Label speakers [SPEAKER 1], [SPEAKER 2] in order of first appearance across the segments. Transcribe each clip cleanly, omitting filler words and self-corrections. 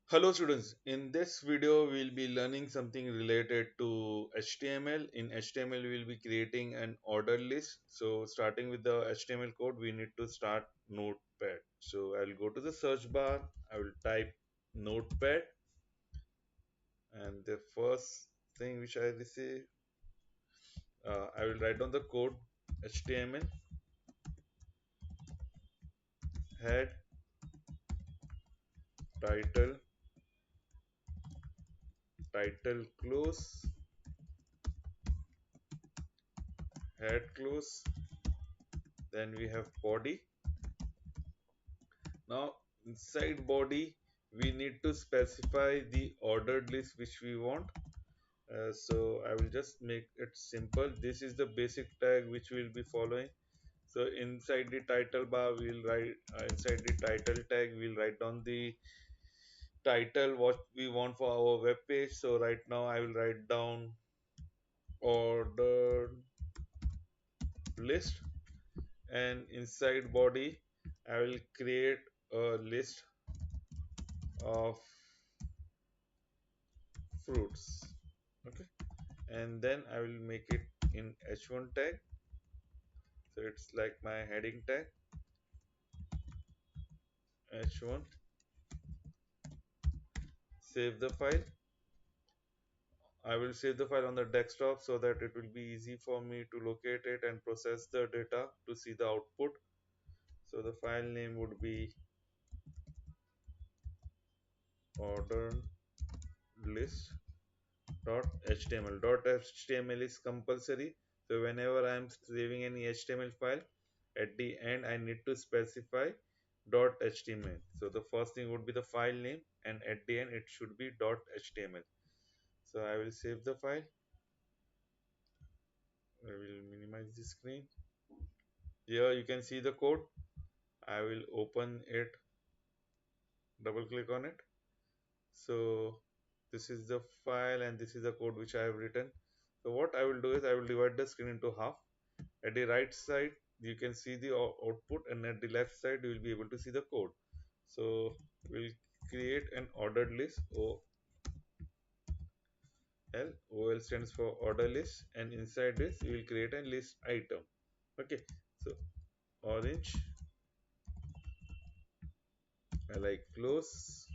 [SPEAKER 1] Hello students, in this video we'll be learning something related to HTML. In HTML we'll be creating an order list. So starting with the HTML code we need to start Notepad. So I'll go to the search bar, I will type Notepad, and the first thing which I receive, I will write down the code HTML head title close head close, then we have body. Now inside body we need to specify the ordered list which we want. So I will just make it simple. This is the basic tag which we will be following. So inside the title bar we'll write, inside the title tag we'll write down the title what we want for our web page. So right now I will write down ordered list, and inside body I will create a list of fruits. Okay, and then I will make it in h1 tag, so it's like my heading tag h1. Save the file. I will save the file on the desktop so that it will be easy for me to locate it and process the data to see the output. So the file name would be order list.html. .html is compulsory, so whenever I am saving any html file, at the end I need to specify .html. So the first thing would be the file name, and at the end it should be .html. So I will save the file. I will minimize the screen. Here you can see the code. I will open it, double click on it. So this is the file and this is the code which I have written. So what I will do is I will divide the screen into half. At the right side you can see the output, and at the left side you will be able to see the code. So we'll create an ordered list. OL stands for order list, and inside this you will create a list item. Okay, so orange, li close,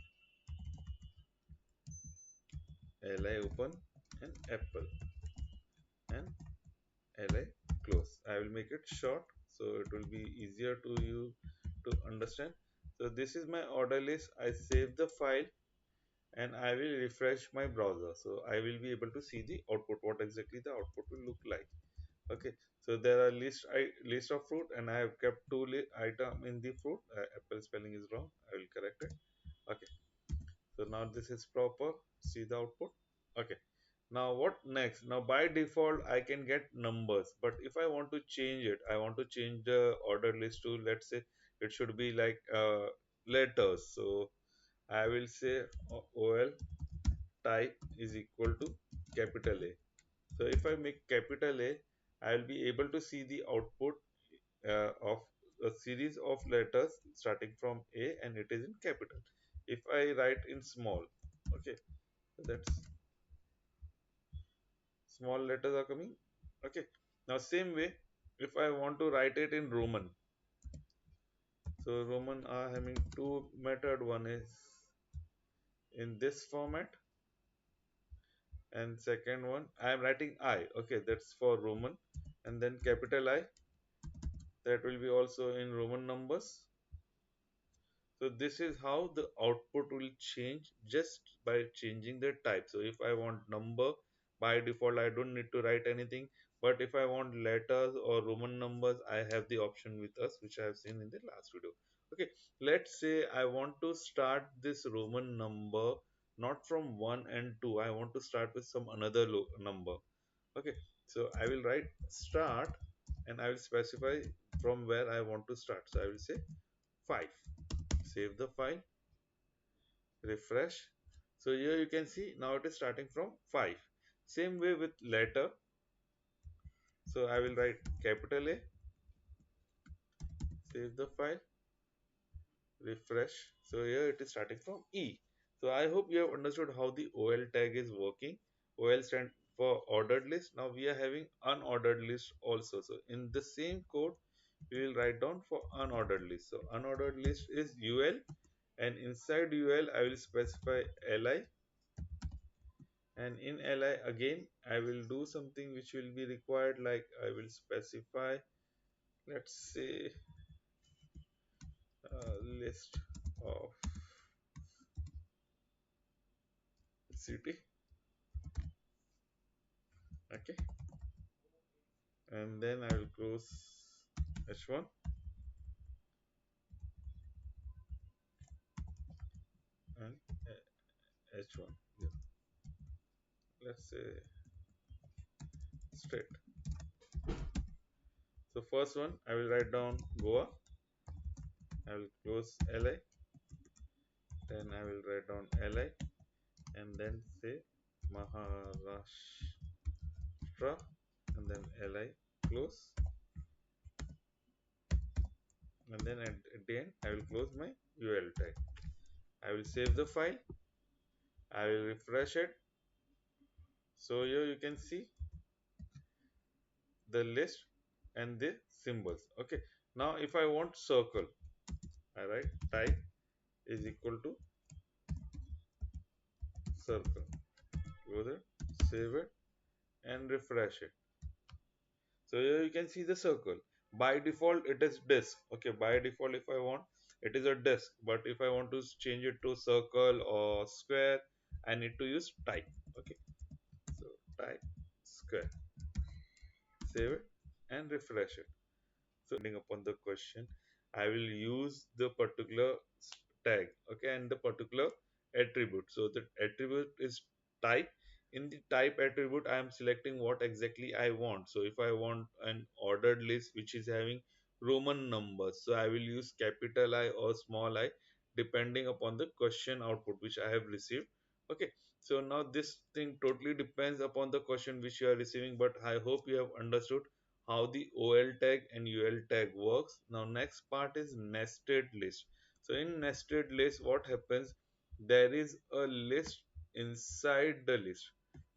[SPEAKER 1] li open, and apple, and li close. I will make it short so it will be easier to you to understand. So this is my order list. I save the file and I will refresh my browser, so I will be able to see the output, what exactly the output will look like. Okay, so there are list of fruit, and I have kept two item in the fruit. Apple spelling is wrong, I will correct it. Okay, so now this is proper. See the output. Okay, now what next? Now by default I can get numbers, but if I want to change it, I want to change the order list to, let's say it should be like letters. So I will say ol type is equal to capital A. So if I make capital A, I will be able to see the output of a series of letters starting from A, and it is in capital. If I write in small, okay, so that's small letters are coming. Okay, now same way, if I want to write it in Roman, so Roman are having two method. One is in this format, and second one I am writing I. Okay, that's for Roman, and then capital I, that will be also in Roman numbers. So this is how the output will change just by changing the type. So if I want number, by default I don't need to write anything, but if I want letters or Roman numbers, I have the option with us, which I have seen in the last video. Okay, let's say I want to start this Roman number not from 1 and 2. I want to start with some another number. Okay, so I will write start, and I will specify from where I want to start. So I will say 5. Save the file, refresh. So here you can see now it is starting from 5. Same way with letter. So I will write capital A, save the file, refresh. So here it is starting from E. So I hope you have understood how the OL tag is working. OL stand for ordered list. Now we are having unordered list also. So in the same code, we will write down for unordered list. So unordered list is UL, and inside UL I will specify LI, and in LI again I will do something which will be required, like I will specify, let's say, list of city. Okay, and then I will close h1 and h1. Yeah. Let's say straight. So first one I will write down Goa. I will close LI, then I will write down LI, and then say Maharashtra, and then LI close, and then at the end I will close my UL tag. I will save the file. I will refresh it. So here you can see the list and the symbols. Okay, now if I want circle, I write type is equal to circle. Close it, save it, and refresh it. So here you can see the circle. By default it is disk. Okay, by default if I want, it is a disk, but if I want to change it to circle or square, I need to use type. Okay, so type square, save it and refresh it. So depending upon the question, I will use the particular tag, okay, and the particular attribute. So the attribute is type. In the type attribute, I am selecting what exactly I want. So if I want an ordered list which is having Roman numbers, so I will use capital I or small I depending upon the question output which I have received. Okay, so now this thing totally depends upon the question which you are receiving, but I hope you have understood how the OL tag and UL tag works. Now next part is nested list. So in nested list, what happens? There is a list inside the list.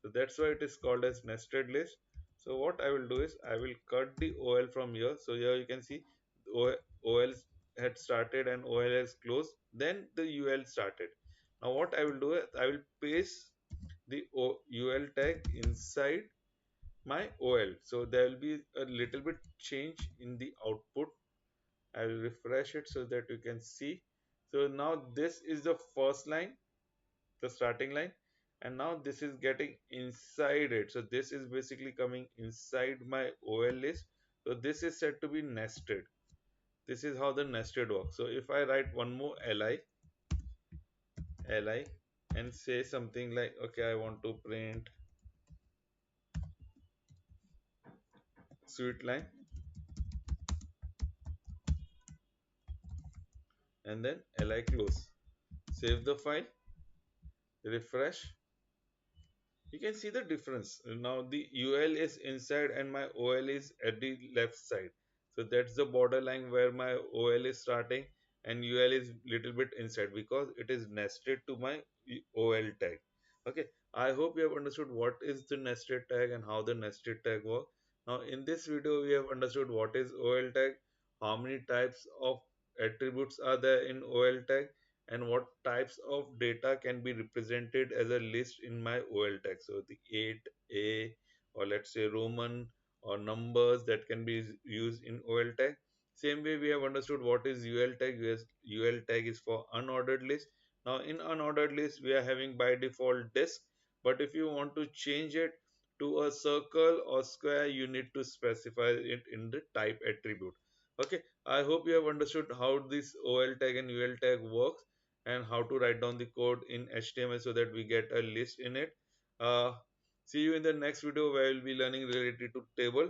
[SPEAKER 1] So that's why it is called as nested list. So what I will do is I will cut the OL from here. So here you can see OL had started and OL has closed. Then the UL started. Now what I will do is I will paste the UL tag inside my OL. So there will be a little bit change in the output. I will refresh it so that you can see. So now this is the first line, the starting line, and now this is getting inside it. So this is basically coming inside my OL list. So this is said to be nested. This is how the nested works. So if I write one more li and say something like, okay, I want to print sweet line, and then li close, save the file, refresh, you can see the difference. Now the UL is inside and my OL is at the left side. So that's the borderline where my OL is starting and UL is little bit inside because it is nested to my OL tag. Okay, I hope you have understood what is the nested tag and how the nested tag work. Now in this video we have understood what is OL tag, how many types of attributes are there in OL tag, and what types of data can be represented as a list in my OL tag. So the 8A, or let's say Roman or numbers that can be used in OL tag. Same way we have understood what is UL tag. UL tag is for unordered list. Now in unordered list we are having by default disk, but if you want to change it to a circle or square, you need to specify it in the type attribute. Okay, I hope you have understood how this OL tag and UL tag works and how to write down the code in HTML so that we get a list in it. See you in the next video where we'll be learning related to table.